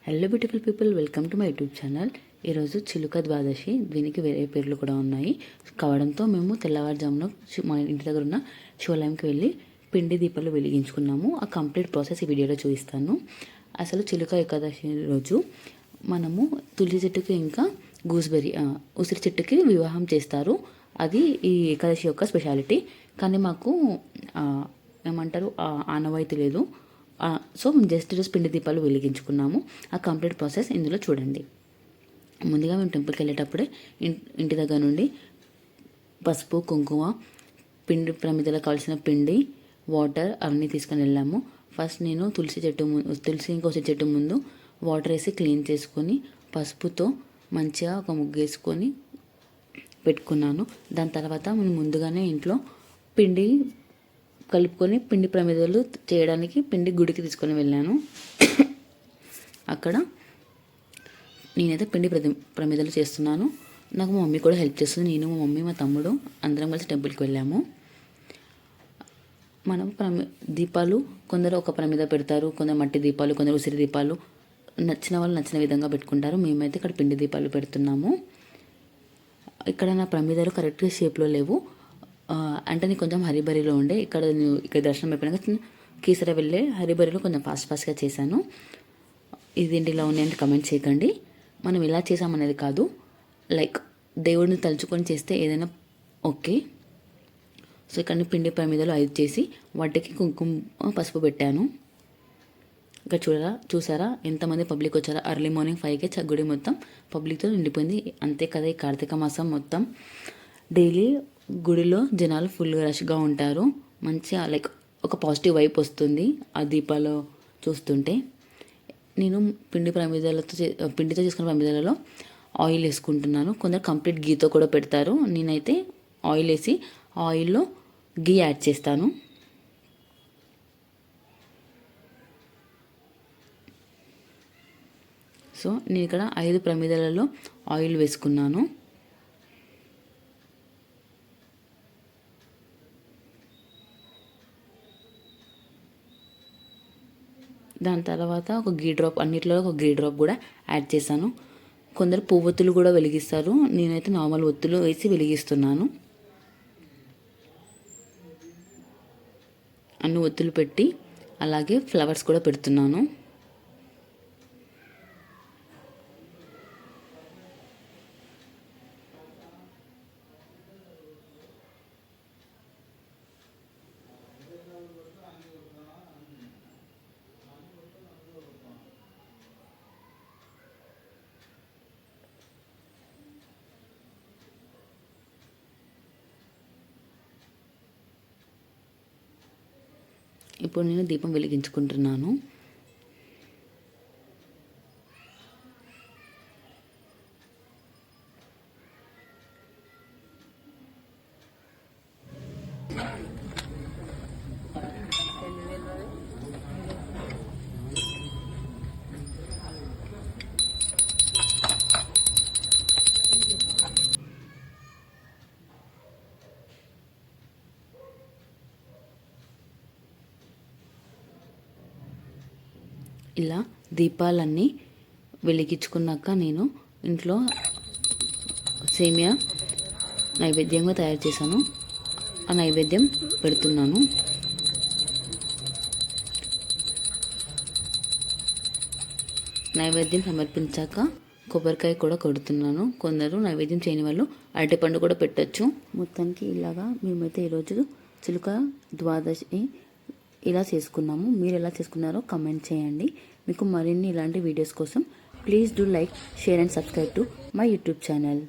Hello beautiful people, welcome to my YouTube channel. ఈరోజు చిలుక ద్వాదశి, దీనికి వేరే పేర్లు కూడా ఉన్నాయి కావడంతో మేము తెల్లవారుజామున మా ఇంటి దగ్గర ఉన్న శివాలయంకి వెళ్ళి పిండి దీపాలు వెలిగించుకున్నాము. ఆ కంప్లీట్ ప్రాసెస్ ఈ వీడియోలో చూపిస్తాను. అసలు చిలుక ఏకాదశి రోజు మనము తులసి చెట్టుకి ఇంకా గూస్బెర్రీ ఉసిరి చెట్టుకి వివాహం చేస్తారు. అది ఈ ఏకాదశి యొక్క స్పెషాలిటీ. కానీ మాకు ఏమంటారు ఆనవాయితీ లేదు. సో జస్ట్ ఈరోజు పిండి దీపాలు వెలిగించుకున్నాము. ఆ కంప్లీట్ ప్రాసెస్ ఇందులో చూడండి. ముందుగా మేము టెంపుల్కి వెళ్ళేటప్పుడే ఇంటి దగ్గర నుండి పసుపు, కుంకుమ, పిండి ప్రమిదలకు కావాల్సిన పిండి, వాటర్ అవన్నీ తీసుకొని వెళ్ళాము. ఫస్ట్ నేను తులసి ఇంకోసి చెట్టు ముందు వాటర్ వేసి క్లీన్ చేసుకొని పసుపుతో మంచిగా ఒక ముగ్గు వేసుకొని పెట్టుకున్నాను. దాని తర్వాత నేను ముందుగానే ఇంట్లో పిండి కలుపుకొని పిండి ప్రమిదలు చేయడానికి పిండి గుడికి తీసుకొని వెళ్ళాను. అక్కడ నేనైతే పిండి ప్రమిదలు చేస్తున్నాను. నాకు మా మమ్మీ కూడా హెల్ప్ చేస్తుంది. నేను, మా మమ్మీ, మా తమ్ముడు అందరం కలిసి టెంపుల్కి వెళ్ళాము. మనం దీపాలు కొందరు ఒక ప్రమిద పెడతారు, కొందరు మట్టి దీపాలు, కొందరు ఉసిరి దీపాలు, నచ్చిన వాళ్ళు నచ్చిన విధంగా పెట్టుకుంటారు. మేమైతే ఇక్కడ పిండి దీపాలు పెడుతున్నాము. ఇక్కడ నా ప్రమిదలు కరెక్ట్గా షేప్లో లేవు, అంటే నేను కొంచెం హరిబరిలో ఉండే. ఇక్కడ దర్శనం అయిపోయినాక కీసర వెళ్ళే హరిబరిలో కొంచెం ఫాస్ట్గా చేశాను. ఇదేంటి ఇలా ఉన్నాయంటే కమెంట్ చేయకండి. మనం ఇలా చేసామనేది కాదు, లైక్ దేవుడిని తలుచుకొని చేస్తే ఏదైనా ఓకే. సో ఇక్కడ పిండి ప్రమిదలు 5 చేసి వాటికి కుంకుమ పసుపు పెట్టాను. ఇక్కడ చూసారా ఎంతమంది పబ్లిక్ వచ్చారా. ఎర్లీ మార్నింగ్ 5కే గుడి మొత్తం పబ్లిక్తో నిండిపోయింది. అంతే కదా, ఈ కార్తీక మాసం మొత్తం డైలీ గుడిలో జనాలు ఫుల్గా రష్గా ఉంటారు. మంచిగా లైక్ ఒక పాజిటివ్ వైబ్ వస్తుంది ఆ దీపాలు చూస్తుంటే. నేను పిండితో చేసుకున్న ప్రమిదలలో ఆయిల్ వేసుకుంటున్నాను. కొందరు కంప్లీట్ గీతో కూడా పెడతారు. నేనైతే ఆయిల్ వేసి ఆయిల్లో గీ యాడ్ చేస్తాను. సో నేను ఇక్కడ 5 ప్రమిదలలో ఆయిల్ వేసుకున్నాను. దాని తర్వాత ఒక గీ డ్రాప్, అన్నిట్లో ఒక గీ డ్రాప్ కూడా యాడ్ చేశాను. కొందరు పువ్వొత్తులు కూడా వెలిగిస్తారు. నేనైతే నార్మల్ ఒత్తులు వేసి వెలిగిస్తున్నాను. అన్ని ఒత్తులు పెట్టి అలాగే ఫ్లవర్స్ కూడా పెడుతున్నాను. ఇప్పుడు నేను దీపం వెలిగించుకుంటున్నాను. ఇలా దీపాలన్నీ వెలిగించుకున్నాక నేను ఇంట్లో సేమియా నైవేద్యంగా తయారు చేశాను. ఆ నైవేద్యం పెడుతున్నాను. నైవేద్యం సమర్పించాక కొబ్బరికాయ కూడా కొడుతున్నాను. కొందరు నైవేద్యం చేయని వాళ్ళు అరటిపండు కూడా పెట్టచ్చు. మొత్తానికి ఇలాగా మేమైతే ఈరోజు చిలుక ద్వాదశి ఇలా చేసుకున్నాము. మీరు ఎలా చేసుకున్నారో కమెంట్ చేయండి. మీకు మరిన్ని ఇలాంటి వీడియోస్ కోసం please do like, share and subscribe to my YouTube channel.